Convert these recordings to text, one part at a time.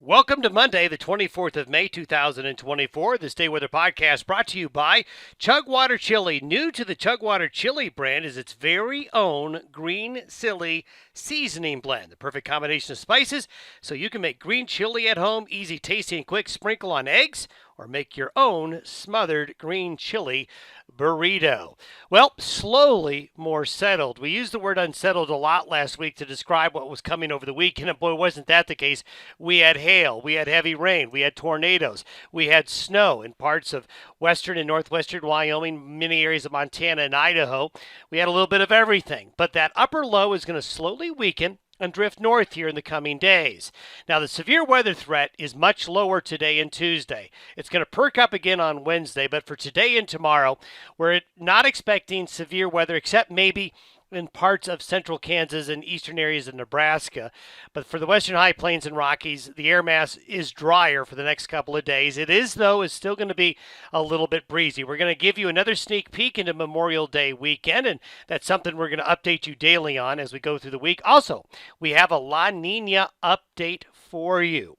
Welcome to Monday, the 24th of May, 2024. This Day Weather Podcast brought to you by Chugwater Chili. New to the Chugwater Chili brand is its very own green chili seasoning blend. The perfect combination of spices so you can make green chili at home, easy, tasty, and quick. Sprinkle on eggs or make your own smothered green chili burrito. Well, slowly more settled. We used the word unsettled a lot last week to describe what was coming over the weekend, and boy, wasn't that the case. We had hail, we had heavy rain, we had tornadoes, we had snow in parts of western and northwestern Wyoming, many areas of Montana and Idaho. We had a little bit of everything, but that upper low is going to slowly weaken and drift north here in the coming days. Now, the severe weather threat is much lower today and Tuesday. It's going to perk up again on Wednesday, but for today and tomorrow, we're not expecting severe weather except maybe in parts of central Kansas and eastern areas of Nebraska. But for the western high plains and Rockies, the air mass is drier for the next couple of days. It is, though, is still going to be a little bit breezy. We're going to give you another sneak peek into Memorial Day weekend, and that's something we're going to update you daily on as we go through the week. Also, we have a La Nina update for you.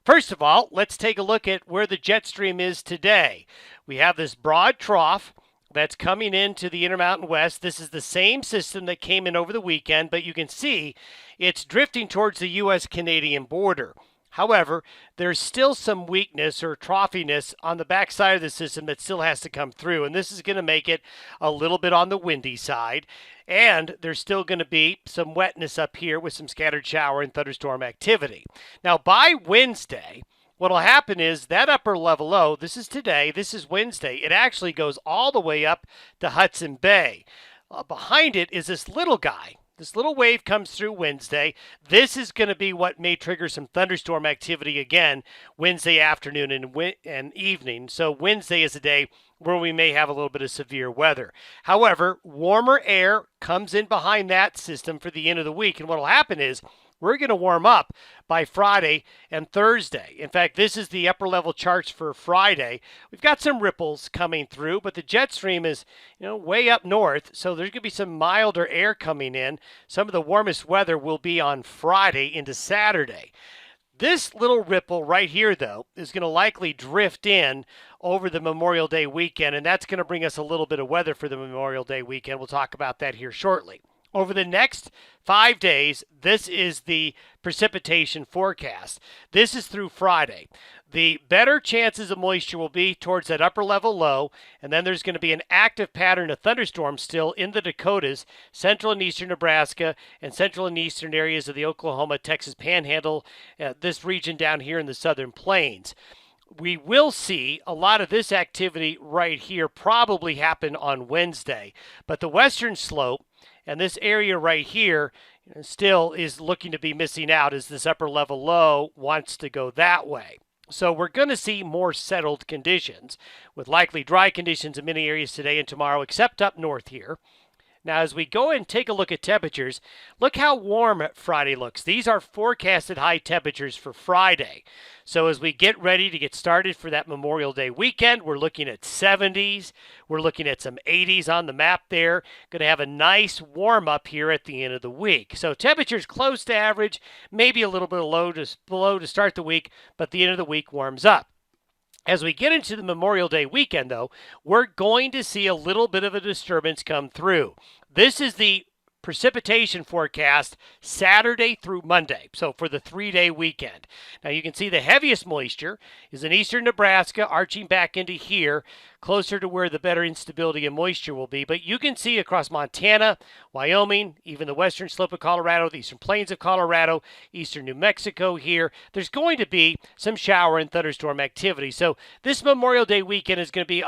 First of all, let's take a look at where the jet stream is today. We have this broad trough that's coming into the Intermountain West. This is the same system that came in over the weekend, but you can see it's drifting towards the U.S.-Canadian border. However, there's still some weakness or troughiness on the backside of the system that still has to come through, and this is going to make it a little bit on the windy side. And there's still going to be some wetness up here with some scattered shower and thunderstorm activity. Now, by Wednesday, what will happen is that upper level low, this is today, this is Wednesday, it actually goes all the way up to Hudson Bay. Behind it is this little guy. This little wave comes through Wednesday. This is going to be what may trigger some thunderstorm activity again Wednesday afternoon and evening. So Wednesday is a day where we may have a little bit of severe weather. However, warmer air comes in behind that system for the end of the week. And what will happen is we're going to warm up by Friday and Thursday. In fact, this is the upper level charts for Friday. We've got some ripples coming through, but the jet stream is, way up north, so there's going to be some milder air coming in. Some of the warmest weather will be on Friday into Saturday. This little ripple right here, though, is going to likely drift in over the Memorial Day weekend, and that's going to bring us a little bit of weather for the Memorial Day weekend. We'll talk about that here shortly. Over the next 5 days, this is the precipitation forecast. This is through Friday. The better chances of moisture will be towards that upper level low, and then there's going to be an active pattern of thunderstorms still in the Dakotas, central and eastern Nebraska, and central and eastern areas of the Oklahoma, Texas Panhandle, this region down here in the southern plains. We will see a lot of this activity right here probably happen on Wednesday, but the western slope and this area right here still is looking to be missing out as this upper level low wants to go that way. So we're going to see more settled conditions with likely dry conditions in many areas today and tomorrow, except up north here. Now, as we go and take a look at temperatures, look how warm Friday looks. These are forecasted high temperatures for Friday. So as we get ready to get started for that Memorial Day weekend, we're looking at 70s. We're looking at some 80s on the map there. Going to have a nice warm up here at the end of the week. So temperatures close to average, maybe a little bit below to start the week, but the end of the week warms up. As we get into the Memorial Day weekend, though, we're going to see a little bit of a disturbance come through. This is the precipitation forecast Saturday through Monday, so for the 3-day weekend. Now, you can see the heaviest moisture is in eastern Nebraska, arching back into here, closer to where the better instability and moisture will be. But you can see across Montana, Wyoming, even the western slope of Colorado, the eastern plains of Colorado, eastern New Mexico here, there's going to be some shower and thunderstorm activity. So this Memorial Day weekend is going to be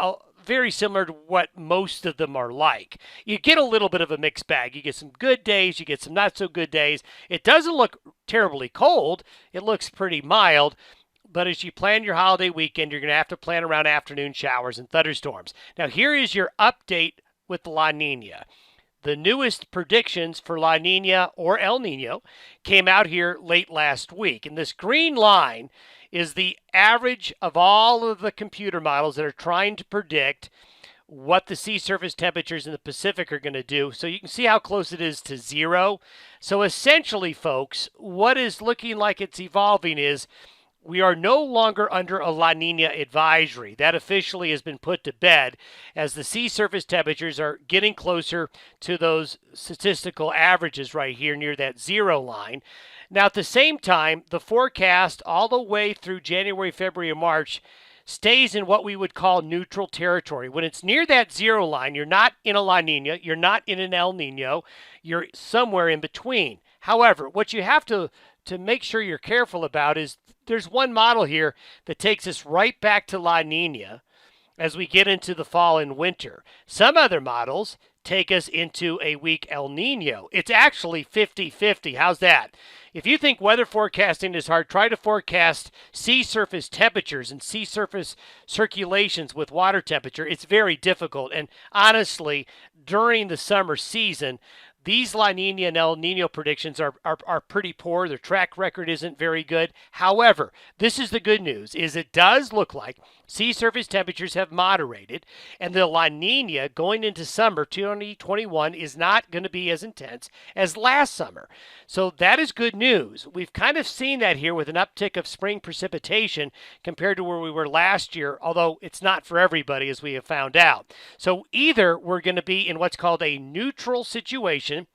very similar to what most of them are like. You get a little bit of a mixed bag. You get some good days, you get some not so good days. It doesn't look terribly cold. It looks pretty mild. But as you plan your holiday weekend, you're going to have to plan around afternoon showers and thunderstorms. Now, here is your update with La Nina. The newest predictions for La Nina or El Nino came out here late last week. And this green line is the average of all of the computer models that are trying to predict what the sea surface temperatures in the Pacific are going to do. So you can see how close it is to zero. So essentially, folks, what is looking like it's evolving is we are no longer under a La Nina advisory. That officially has been put to bed as the sea surface temperatures are getting closer to those statistical averages right here near that zero line. Now, at the same time, the forecast all the way through January, February, and March stays in what we would call neutral territory. When it's near that zero line, you're not in a La Nina, you're not in an El Nino, you're somewhere in between. However, what you have to make sure you're careful about is there's one model here that takes us right back to La Nina as we get into the fall and winter. Some other models take us into a weak El Nino. It's actually 50-50. How's that? If you think weather forecasting is hard, try to forecast sea surface temperatures and sea surface circulations with water temperature. It's very difficult. And honestly, during the summer season, these La Nina and El Nino predictions are pretty poor. Their track record isn't very good. However, this is the good news, is it does look like sea surface temperatures have moderated, and the La Nina going into summer 2021 is not going to be as intense as last summer. So that is good news. We've kind of seen that here with an uptick of spring precipitation compared to where we were last year, although it's not for everybody, as we have found out. So either we're going to be in what's called a neutral situation,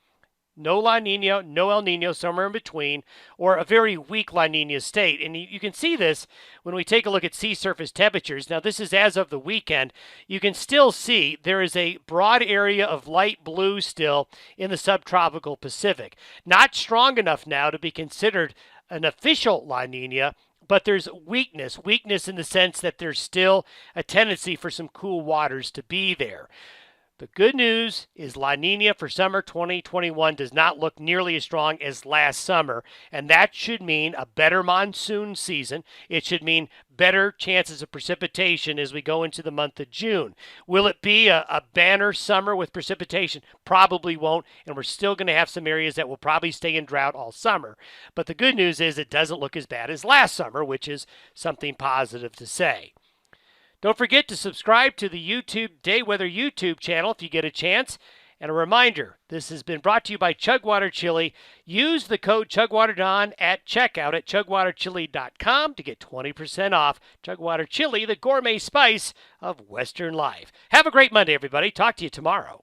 no La Nina, no El Nino, somewhere in between, or a very weak La Nina state. And you can see this when we take a look at sea surface temperatures. Now, this is as of the weekend. You can still see there is a broad area of light blue still in the subtropical Pacific. Not strong enough now to be considered an official La Nina, but there's weakness in the sense that there's still a tendency for some cool waters to be there. The good news is La Nina for summer 2021 does not look nearly as strong as last summer, and that should mean a better monsoon season. It should mean better chances of precipitation as we go into the month of June. Will it be a banner summer with precipitation? Probably won't, and we're still going to have some areas that will probably stay in drought all summer. But the good news is it doesn't look as bad as last summer, which is something positive to say. Don't forget to subscribe to the YouTube Day Weather YouTube channel if you get a chance. And a reminder, this has been brought to you by Chugwater Chili. Use the code ChugwaterDon at checkout at chugwaterchili.com to get 20% off Chugwater Chili, the gourmet spice of Western life. Have a great Monday, everybody. Talk to you tomorrow.